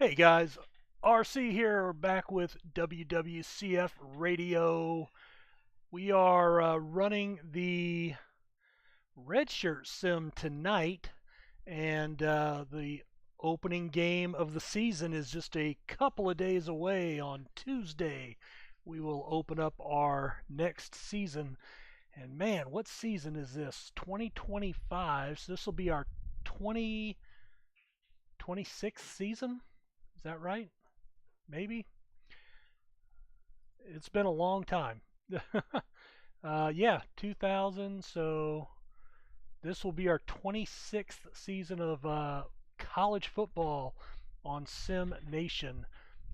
Hey guys, RC here, back with WWCF Radio. We are running the Redshirt Sim tonight, and the opening game of the season is just a couple of days away. On Tuesday, we will open up our next season. And man, what season is this? 2025. So this will be our 2026 season. Is that right? Maybe. It's been a long time. Yeah, 2000. So this will be our 26th season of college football on Sim Nation.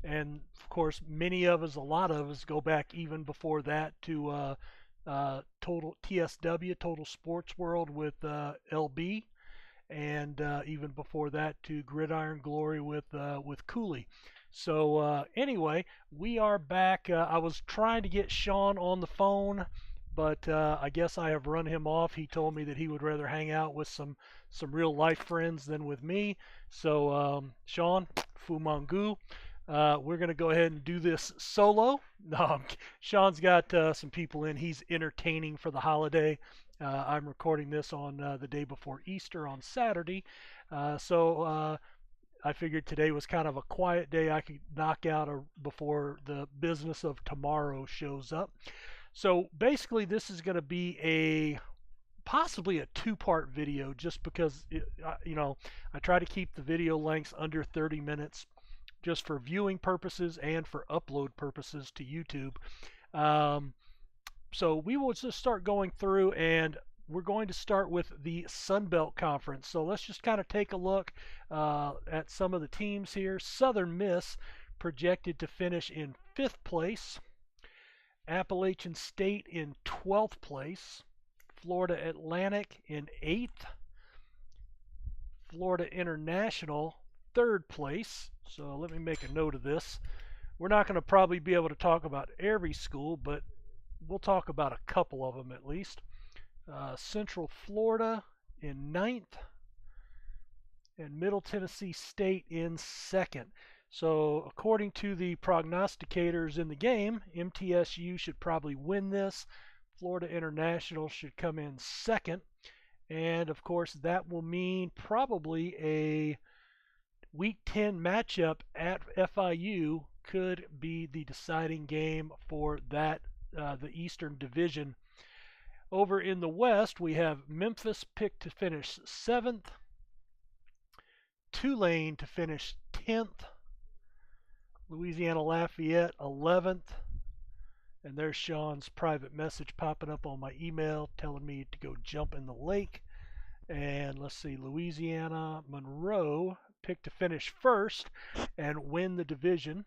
And of course, many of us, a lot of us, go back even before that to Total TSW, Total Sports World with LB, and even before that to Gridiron Glory with Cooley. So anyway, we are back. I was trying to get Sean on the phone, but I guess I have run him off. He told me that he would rather hang out with some real life friends than with me. So Sean, Fu Mangu. We're going to go ahead and do this solo. No, Sean's got some people in. He's entertaining for the holiday. I'm recording this on the day before Easter on Saturday. So I figured today was kind of a quiet day I could knock out before the business of tomorrow shows up. So basically, this is going to be possibly a two-part video, just because I try to keep the video lengths under 30 minutes, just for viewing purposes and for upload purposes to YouTube. So we will just start going through, and we're going to start with the Sun Belt Conference. So let's just kind of take a look at some of the teams here. Southern Miss projected to finish in 5th place. Appalachian State in 12th place. Florida Atlantic in 8th. Florida International 3rd place. So let me make a note of this. We're not going to probably be able to talk about every school, but we'll talk about a couple of them at least. Central Florida in 9th, and Middle Tennessee State in 2nd. So according to the prognosticators in the game, MTSU should probably win this. Florida International should come in 2nd. And of course, that will mean probably a Week 10 matchup at FIU could be the deciding game for that the Eastern Division. Over in the West, we have Memphis picked to finish 7th, Tulane to finish 10th, Louisiana Lafayette 11th, and there's Sean's private message popping up on my email telling me to go jump in the lake. And let's see, Louisiana Monroe picked to finish 1st and win the division.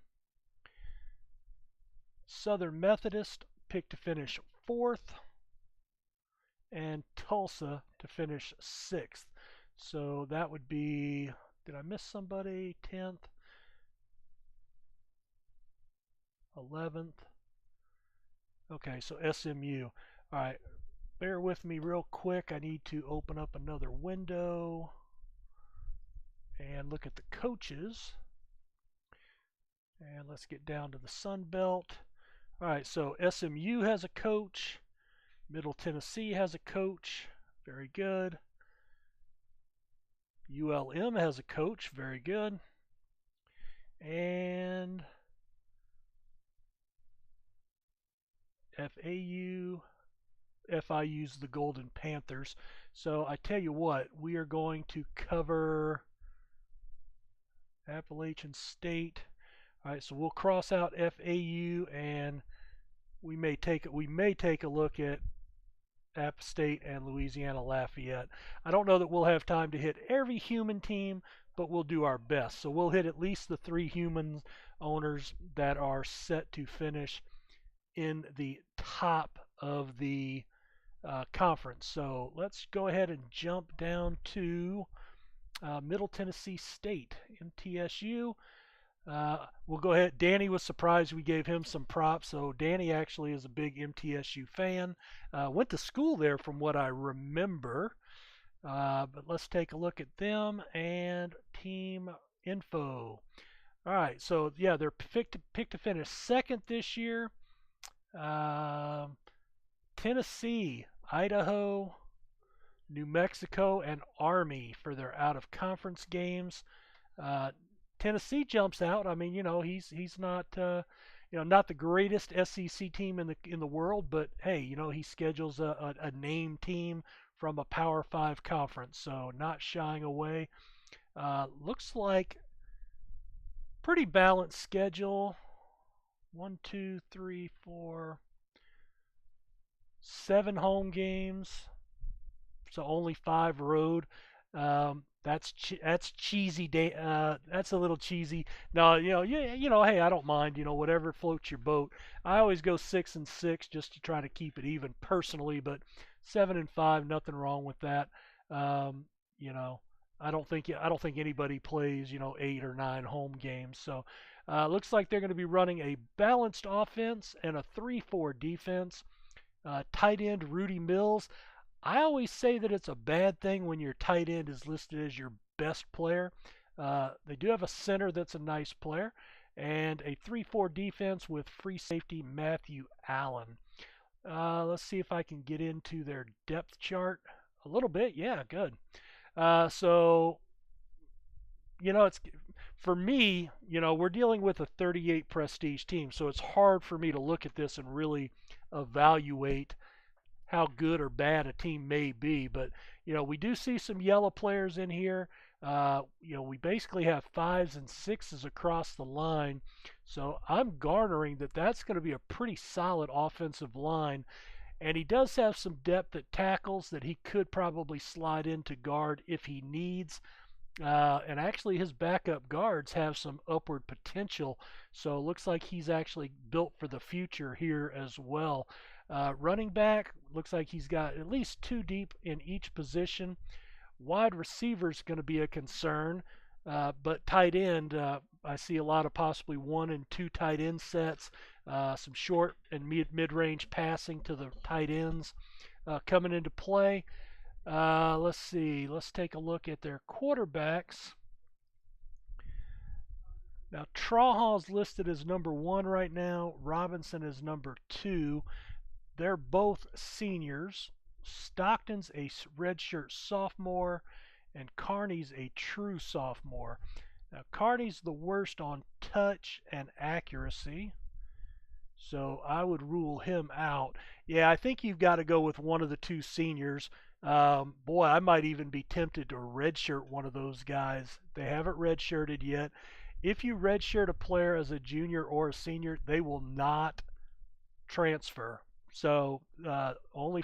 Southern Methodist picked to finish 4th, and Tulsa to finish 6th. So that would be, did I miss somebody? 10th, 11th. Okay, so SMU. All right, bear with me real quick. I need to open up another window and look at the coaches. And let's get down to the Sun Belt. All right, so SMU has a coach. Middle Tennessee has a coach. Very good. ULM has a coach. Very good. And FIU's the Golden Panthers. So I tell you what, we are going to cover Appalachian State. All right, so we'll cross out FAU, and we may take a look at App State and Louisiana Lafayette. I don't know that we'll have time to hit every human team, but we'll do our best. So we'll hit at least the 3 human owners that are set to finish in the top of the conference. So let's go ahead and jump down to Middle Tennessee State, MTSU. We'll go ahead. Danny was surprised we gave him some props. So Danny actually is a big MTSU fan. Went to school there from what I remember. But let's take a look at them and team info. All right, so yeah, they're picked to finish second this year. Um, Tennessee, Idaho, New Mexico, and Army for their out of conference games. Uh, Tennessee jumps out. I mean, he's not not the greatest SEC team in the world, but hey, he schedules a name team from a Power Five conference, so not shying away. Looks like pretty balanced schedule. One, two, three, four, 7 home games, so only 5 road. That's cheesy. That's a little cheesy. No, hey, I don't mind. Whatever floats your boat. I always go 6-6 just to try to keep it even personally, but 7-5, nothing wrong with that. Um, you know, I don't think anybody plays 8 or 9 home games. So looks like they're going to be running a balanced offense and a 3-4 defense. Tight end Rudy Mills. I always say that it's a bad thing when your tight end is listed as your best player. They do have a center that's a nice player, and a 3-4 defense with free safety Matthew Allen. Let's see if I can get into their depth chart a little bit. Yeah, good. So it's for me. We're dealing with a 38 prestige team, so it's hard for me to look at this and really evaluate how good or bad a team may be. But we do see some yellow players in here. We basically have 5s and 6s across the line, so I'm garnering that that's going to be a pretty solid offensive line. And he does have some depth at tackles that he could probably slide into guard if he needs. And actually, his backup guards have some upward potential. So it looks like he's actually built for the future here as well. Running back, looks like he's got at least 2 deep in each position. Wide receiver is going to be a concern. But tight end, I see a lot of possibly 1 and 2 tight end sets, some short and mid-range passing to the tight ends coming into play. Let's see. Let's take a look at their quarterbacks. Now, Trawhall's listed as number 1 right now. Robinson is number 2. They're both seniors. Stockton's a redshirt sophomore, and Carney's a true sophomore. Now, Carney's the worst on touch and accuracy, so I would rule him out. Yeah, I think you've got to go with one of the 2 seniors. Boy, I might even be tempted to redshirt one of those guys. They haven't redshirted yet. If you redshirt a player as a junior or a senior, they will not transfer. So only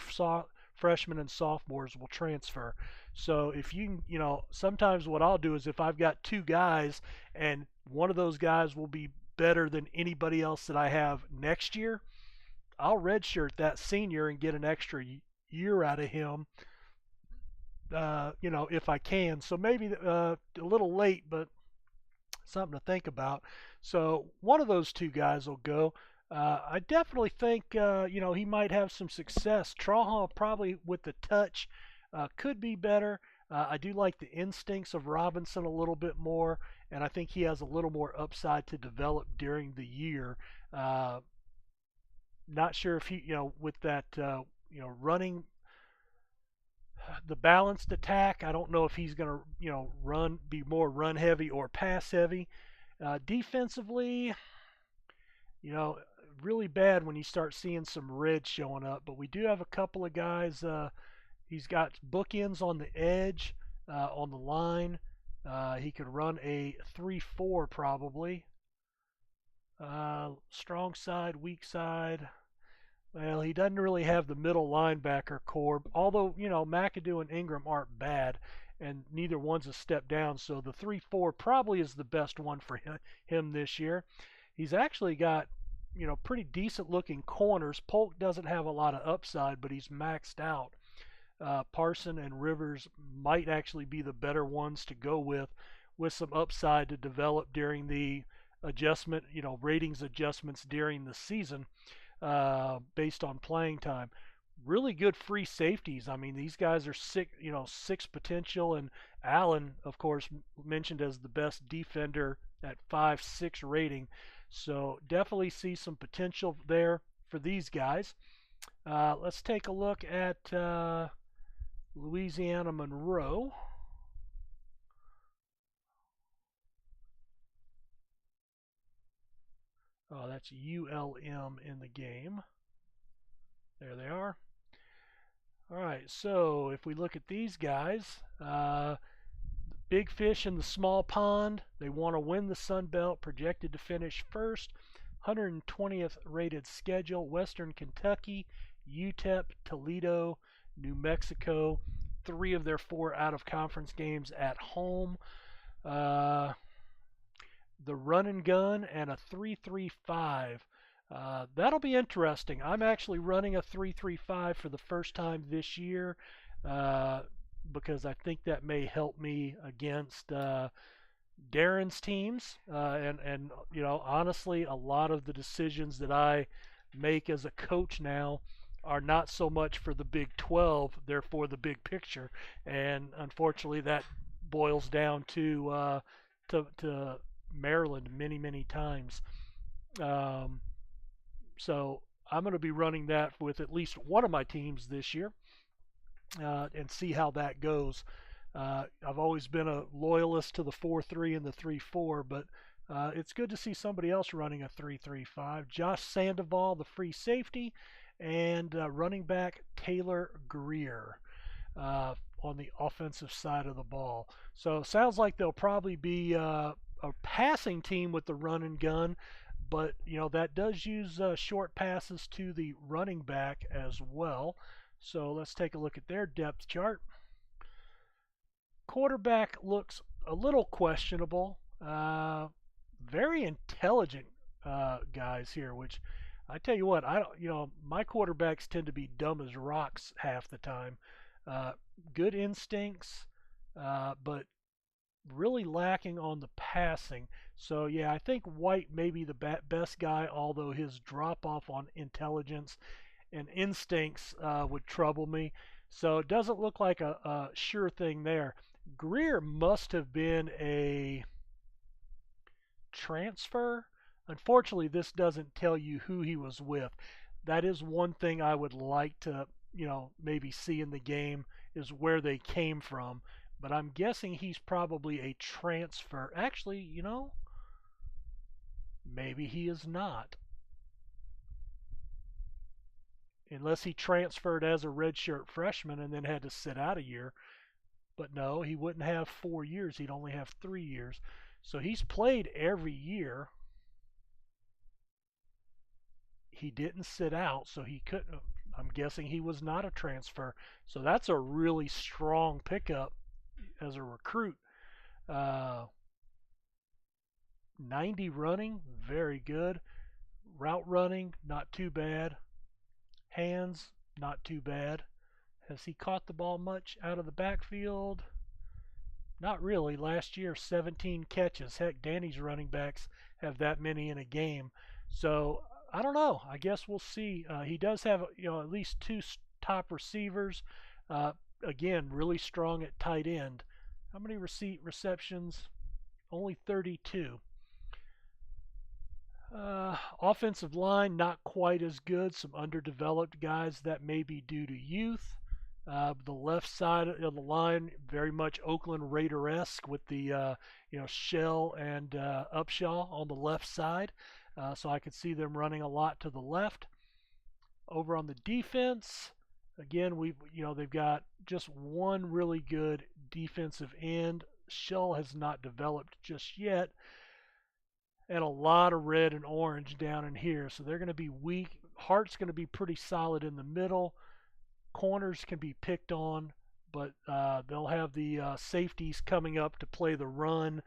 freshmen and sophomores will transfer. So if sometimes what I'll do is if I've got 2 guys and one of those guys will be better than anybody else that I have next year, I'll redshirt that senior and get an extra year out of him. If I can. So maybe a little late, but something to think about. So one of those 2 guys will go. I definitely think he might have some success. Trawhall probably with the touch could be better. I do like the instincts of Robinson a little bit more, and I think he has a little more upside to develop during the year. Not sure if he, with that, running the balanced attack. I don't know if he's going to, be more run heavy or pass heavy. Defensively, really bad when you start seeing some red showing up. But we do have a couple of guys. He's got bookends on the edge, on the line. He could run a 3-4 probably. Strong side, weak side. Well, he doesn't really have the middle linebacker core, although, McAdoo and Ingram aren't bad, and neither one's a step down, so the 3-4 probably is the best one for him this year. He's actually got, pretty decent looking corners. Polk doesn't have a lot of upside, but he's maxed out. Parson and Rivers might actually be the better ones to go with some upside to develop during the adjustment, ratings adjustments during the season. Based on playing time. Really good free safeties. I mean, these guys are 6 potential, and Allen, of course, mentioned as the best defender at 5.6 rating. So definitely see some potential there for these guys. Let's take a look at Louisiana Monroe. Oh, that's ULM in the game. There they are. All right, so if we look at these guys, big fish in the small pond. They want to win the Sun Belt, projected to finish first. 120th rated schedule: Western Kentucky, UTEP, Toledo, New Mexico. 3 of their 4 out-of-conference games at home. The run and gun and a 3.35. That'll be interesting. I'm actually running a 3.35 for the first time this year because I think that may help me against Darren's teams. And you know, honestly, a lot of the decisions that I make as a coach now are not so much for the Big 12, they're for the big picture. And unfortunately, that boils down to Maryland many times. So I'm going to be running that with at least one of my teams this year and see how that goes. I've always been a loyalist to the 4.3 and the 3.4, but it's good to see somebody else running a 3.35. Josh Sandoval, the free safety, and running back Taylor Greer on the offensive side of the ball. So sounds like they'll probably be a passing team with the run and gun, but you know that does use short passes to the running back as well. So let's take a look at their depth chart. Quarterback looks a little questionable. Very intelligent guys here, which I tell you what, I don't, you know, my quarterbacks tend to be dumb as rocks half the time. Good instincts, but really lacking on the passing. So yeah, I think White may be the best guy, although his drop off on intelligence and instincts would trouble me. So it doesn't look like a sure thing there. Greer must have been a transfer. Unfortunately, this doesn't tell you who he was with. That is one thing I would like to, you know, maybe see in the game is where they came from. But I'm guessing he's probably a transfer. Actually, you know, maybe he is not. Unless he transferred as a redshirt freshman and then had to sit out a year. But no, he wouldn't have 4 years. He'd only have 3 years. So he's played every year. He didn't sit out, so he couldn't. I'm guessing he was not a transfer. So that's a really strong pickup as a recruit. 90 running, very good. Route running, not too bad. Hands, not too bad. Has he caught the ball much out of the backfield? Not really. Last year, 17 catches. Heck, Danny's running backs have that many in a game. So I don't know. I guess we'll see. He does have, you know, at least 2 top receivers. Again, really strong at tight end. How many receptions? Only 32. Offensive line, not quite as good. Some underdeveloped guys. That may be due to youth. The left side of the line, very much Oakland Raider-esque with the you know, Shell and Upshaw on the left side. So I could see them running a lot to the left. Over on the defense, again, they've got just one really good defensive end. Shell has not developed just yet, and a lot of red and orange down in here. So they're going to be weak. Hart's going to be pretty solid in the middle. Corners can be picked on, but they'll have the safeties coming up to play the run,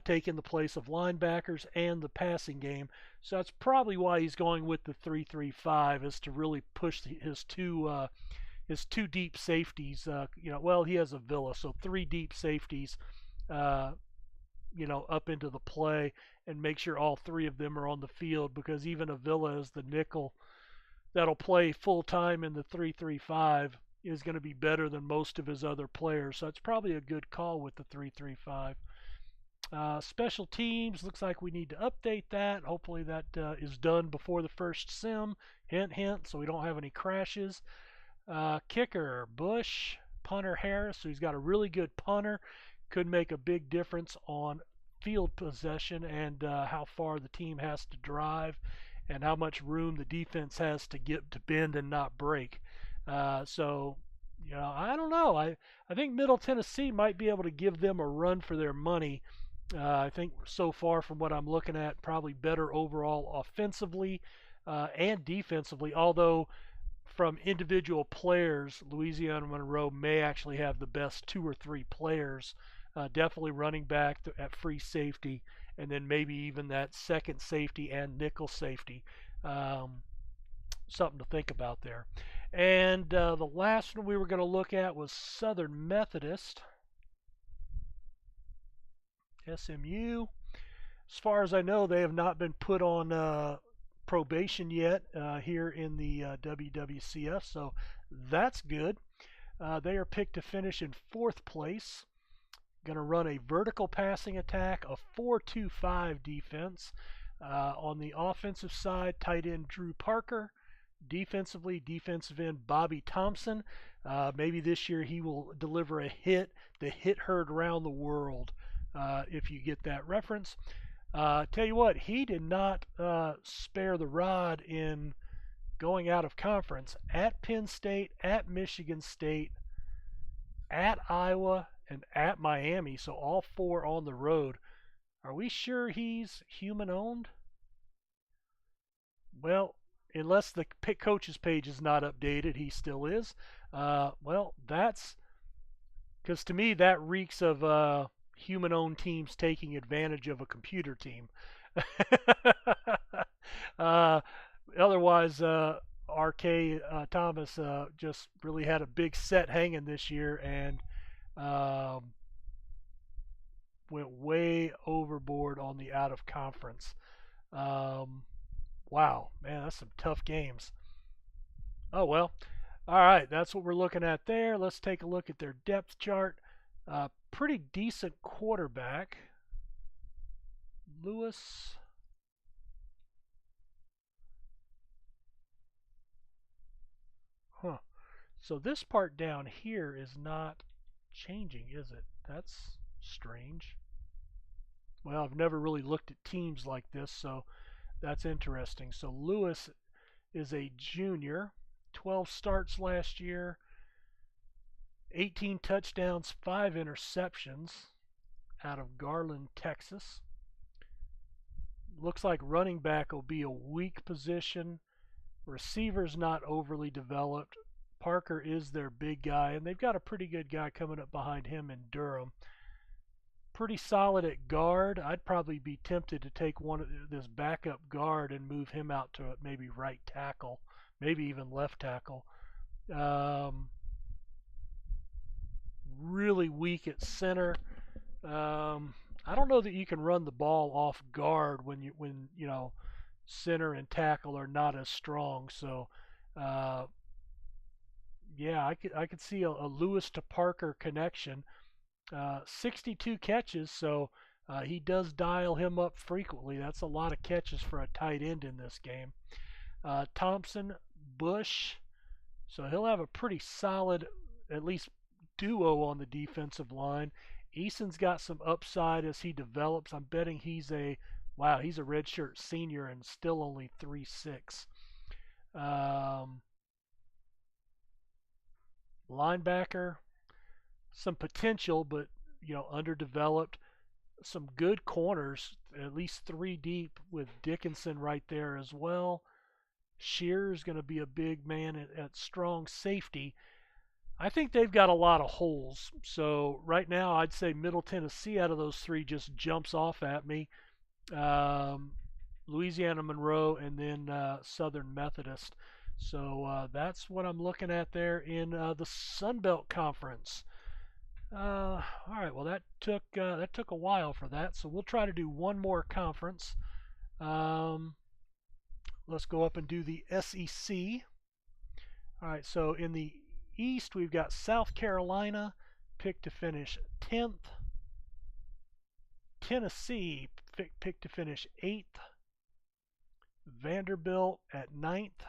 taking the place of linebackers and the passing game. So that's probably why he's going with the 3-3-5, is to really push his two deep safeties. Well, he has a Villa, so 3 deep safeties, up into the play, and make sure all 3 of them are on the field, because even Avila as the nickel that'll play full time in the 3-3-5 is going to be better than most of his other players. So it's probably a good call with the 3-3-5. Special teams, looks like we need to update that. Hopefully that is done before the first sim. Hint, hint, so we don't have any crashes. Kicker, Bush. Punter, Harris. So he's got a really good punter. Could make a big difference on field possession and how far the team has to drive and how much room the defense has to get to bend and not break. So, I don't know. I think Middle Tennessee might be able to give them a run for their money. I think so far from what I'm looking at, probably better overall offensively and defensively, although from individual players, Louisiana Monroe may actually have the best two or three players. Definitely running back at free safety, and then maybe even that second safety and nickel safety. Something to think about there. And the last one we were going to look at was Southern Methodist, SMU. As far as I know, they have not been put on probation yet here in the WWCF, so that's good. They are picked to finish in fourth place. Going to run a vertical passing attack, a 4-2-5 defense. On the offensive side, tight end Drew Parker. Defensively, defensive end Bobby Thompson. Maybe this year he will deliver a hit. The hit heard around the world, if you get that reference. Tell you what, he did not spare the rod in going out of conference at Penn State, at Michigan State, at Iowa, and at Miami. So all four on the road. Are we sure he's human owned? Well, unless the coaches page is not updated, he still is. Well, that's because to me that reeks of human-owned teams taking advantage of a computer team. Otherwise, R.K. Thomas just really had a big set hanging this year and went way overboard on the out of conference. Wow, man, that's some tough games. Oh well. All right, that's what we're looking at there. Let's take a look at their depth chart. Pretty decent quarterback. Lewis. Huh. So this part down here is not changing, is it? That's strange. Well, I've never really looked at teams like this, so that's interesting. So Lewis is a junior, 12 starts last year, 18 touchdowns, 5 interceptions out of Garland, Texas. Looks like running back will be a weak position. Receiver's not overly developed. Parker is their big guy, and they've got a pretty good guy coming up behind him in Durham. Pretty solid at guard. I'd probably be tempted to take one of this backup guard and move him out to maybe right tackle, maybe even left tackle. Really weak at center. I don't know that you can run the ball off guard when center and tackle are not as strong. So yeah, I could see a Lewis to Parker connection. 62 catches, so he does dial him up frequently. That's a lot of catches for a tight end in this game. Thompson, Bush, so he'll have a pretty solid, at least duo on the defensive line. Eason's got some upside as he develops. I'm betting he's a redshirt senior and still only 3'6". Linebacker, some potential, but underdeveloped. Some good corners, at least 3 deep with Dickinson right there as well. Shearer's going to be a big man at strong safety. I think they've got a lot of holes. So right now I'd say Middle Tennessee out of those 3 just jumps off at me. Louisiana Monroe and then Southern Methodist. So that's what I'm looking at there in the Sun Belt Conference. All right, well that took a while for that, so we'll try to do one more conference. Let's go up and do the SEC. All right, so in the East we've got South Carolina picked to finish 10th. Tennessee picked to finish 8th. Vanderbilt at 9th.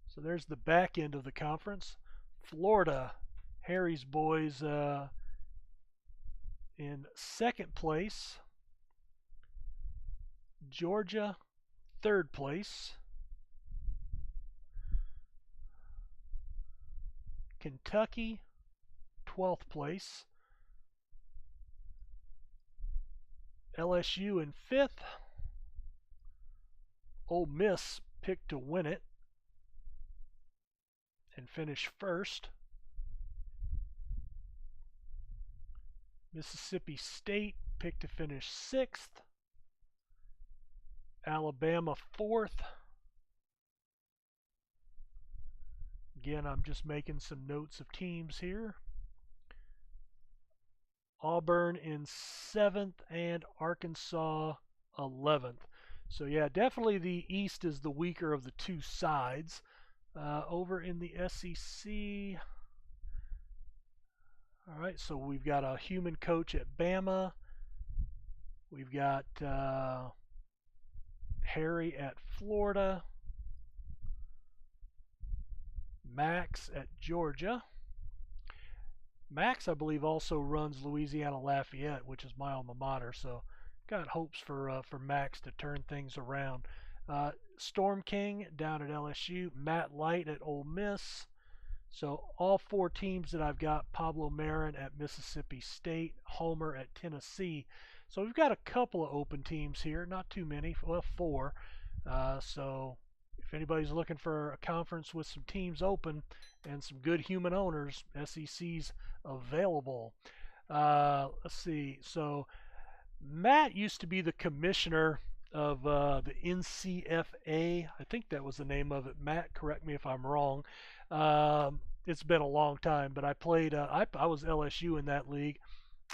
So there's the back end of the conference. Florida, Harry's boys in 2nd place. Georgia, 3rd place. Kentucky, 12th place. LSU in 5th. Ole Miss picked to win it and finish 1st. Mississippi State picked to finish 6th. Alabama 4th. Again, I'm just making some notes of teams here. Auburn in 7th and Arkansas 11th. So yeah, definitely the East is the weaker of the two sides. Over in the SEC, all right, so we've got a human coach at Bama. We've got Harry at Florida. Max at Georgia. Max, I believe, also runs Louisiana Lafayette, which is my alma mater, so got hopes for Max to turn things around. Storm King down at LSU. Matt Light at Ole Miss. So all 4 teams that I've got: Pablo Marin at Mississippi State, Homer at Tennessee. So we've got a couple of open teams here, not too many, well, 4. So if anybody's looking for a conference with some teams open and some good human owners, SEC's available. Let's see. So Matt used to be the commissioner of the NCFA. I think that was the name of it. Matt, correct me if I'm wrong. It's been a long time, but I played. I was LSU in that league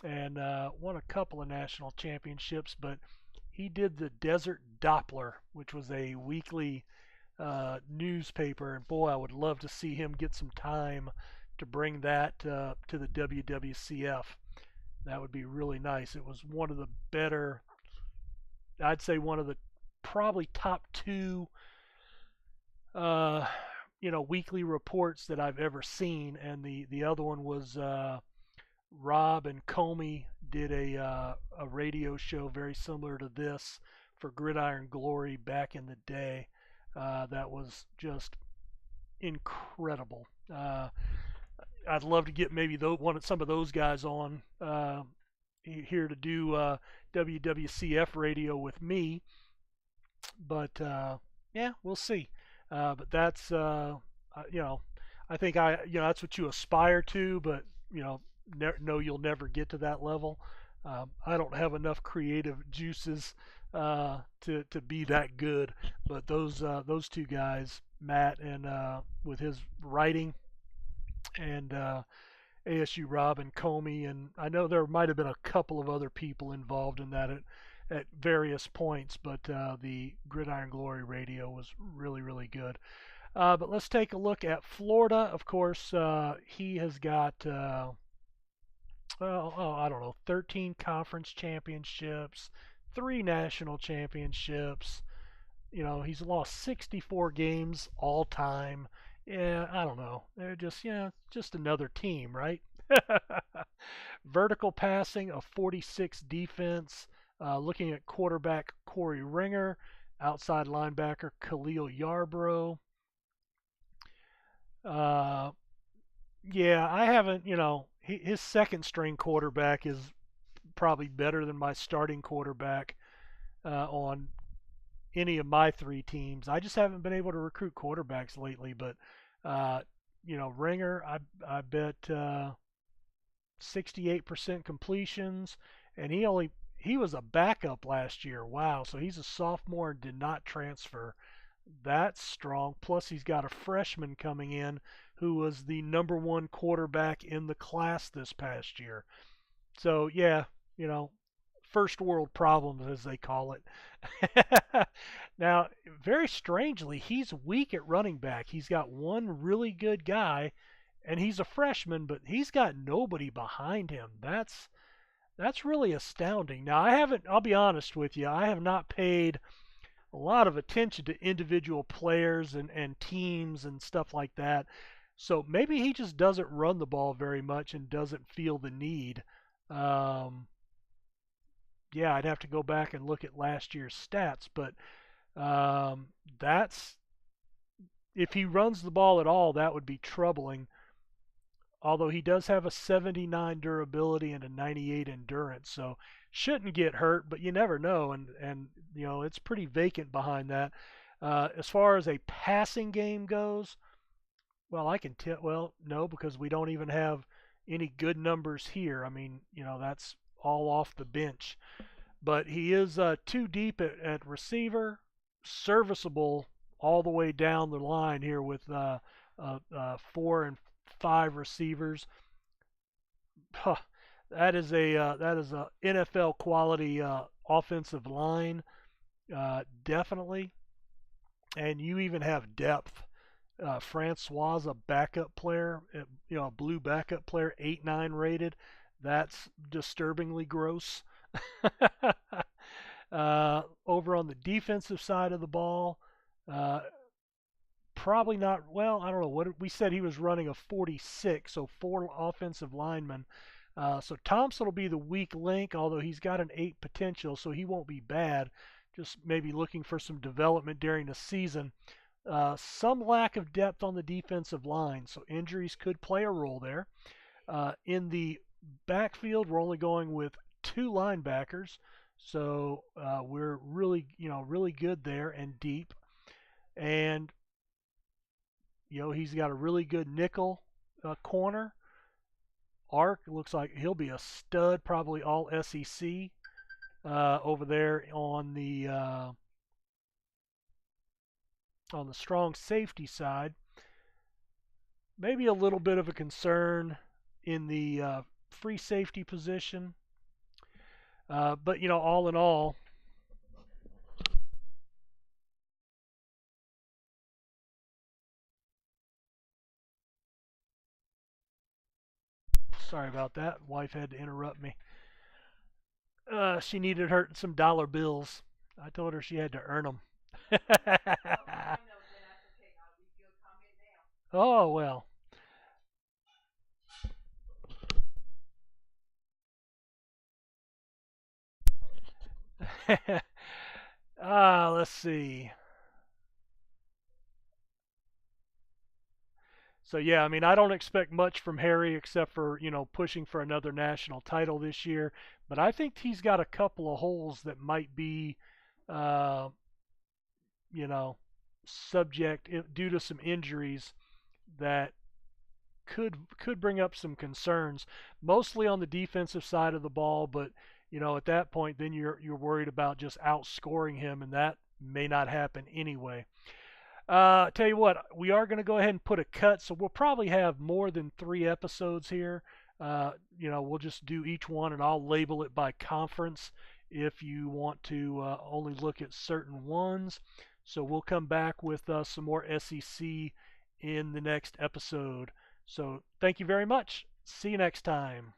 and won a couple of national championships. But he did the Desert Doppler, which was a weekly newspaper, and boy, I would love to see him get some time to bring that to the WWCF. That would be really nice. It was one of the better, I'd say one of the probably top 2 weekly reports that I've ever seen, and the other one was Rob and Comey did a radio show very similar to this for Gridiron Glory back in the day. That was just incredible. I'd love to get maybe some of those guys on here to do WWCF Radio with me, but yeah, we'll see. But that's I think that's what you aspire to, but no, you'll never get to that level. I don't have enough creative juices to be that good, but those 2 guys, Matt and with his writing, and ASU Rob and Comey, and I know there might have been a couple of other people involved in that at various points, but the Gridiron Glory Radio was really, really good. But let's take a look at Florida. Of course, he has got I don't know, 13 conference championships, 3 national championships. He's lost 64 games all time. Yeah, I don't know. They're just another team, right? Vertical passing of 46 defense. Looking at quarterback Corey Ringer, outside linebacker Khalil Yarbrough. Yeah, I haven't, his second string quarterback is probably better than my starting quarterback on any of my 3 teams. I just haven't been able to recruit quarterbacks lately, but Ringer, I bet 68% completions, and he was a backup last year. Wow, so he's a sophomore and did not transfer. That's strong. Plus he's got a freshman coming in who was the number 1 quarterback in the class this past year. So yeah, first world problems, as they call it. Now, very strangely, he's weak at running back. He's got one really good guy, and he's a freshman, but he's got nobody behind him. That's That's really astounding. Now, I haven't, I'll be honest with you, I have not paid a lot of attention to individual players and teams and stuff like that. So maybe he just doesn't run the ball very much and doesn't feel the need. Um, yeah, I'd have to go back and look at last year's stats, but that's if he runs the ball at all, that would be troubling. Although he does have a 79 durability and a 98 endurance, so shouldn't get hurt, but you never know, and it's pretty vacant behind that. As far as a passing game goes, well, I can tell. Well, no, because we don't even have any good numbers here. I mean, that's all off the bench. But he is too deep at receiver, serviceable all the way down the line here with 4 and 5 receivers. Huh, that is a NFL quality offensive line, definitely. And you even have depth. Francois, a backup player, a blue backup player, 8-9 rated. That's disturbingly gross. Over on the defensive side of the ball, uh, probably not. Well, I don't know what we said. He was running a 46, so 4 offensive linemen. So Thompson will be the weak link, although he's got an 8 potential, so he won't be bad. Just maybe looking for some development during the season. Some lack of depth on the defensive line, so injuries could play a role there. In the backfield, we're only going with 2 linebackers, so we're really, really good there and deep. And he's got a really good nickel corner. Ark looks like he'll be a stud, probably all SEC over there on the strong safety side. Maybe a little bit of a concern in the free safety position, but all in all, sorry about that. Wife had to interrupt me. She needed her some dollar bills. I told her she had to earn them. Oh well. Let's see. So yeah, I mean, I don't expect much from Harry except for pushing for another national title this year. But I think he's got a couple of holes that might be, uh, you know, subject due to some injuries that could bring up some concerns, mostly on the defensive side of the ball. But at that point, then you're worried about just outscoring him, and that may not happen anyway. Tell you what, we are going to go ahead and put a cut, so we'll probably have more than 3 episodes here. We'll just do each one, and I'll label it by conference if you want to only look at certain ones. So we'll come back with some more SEC in the next episode. So thank you very much. See you next time.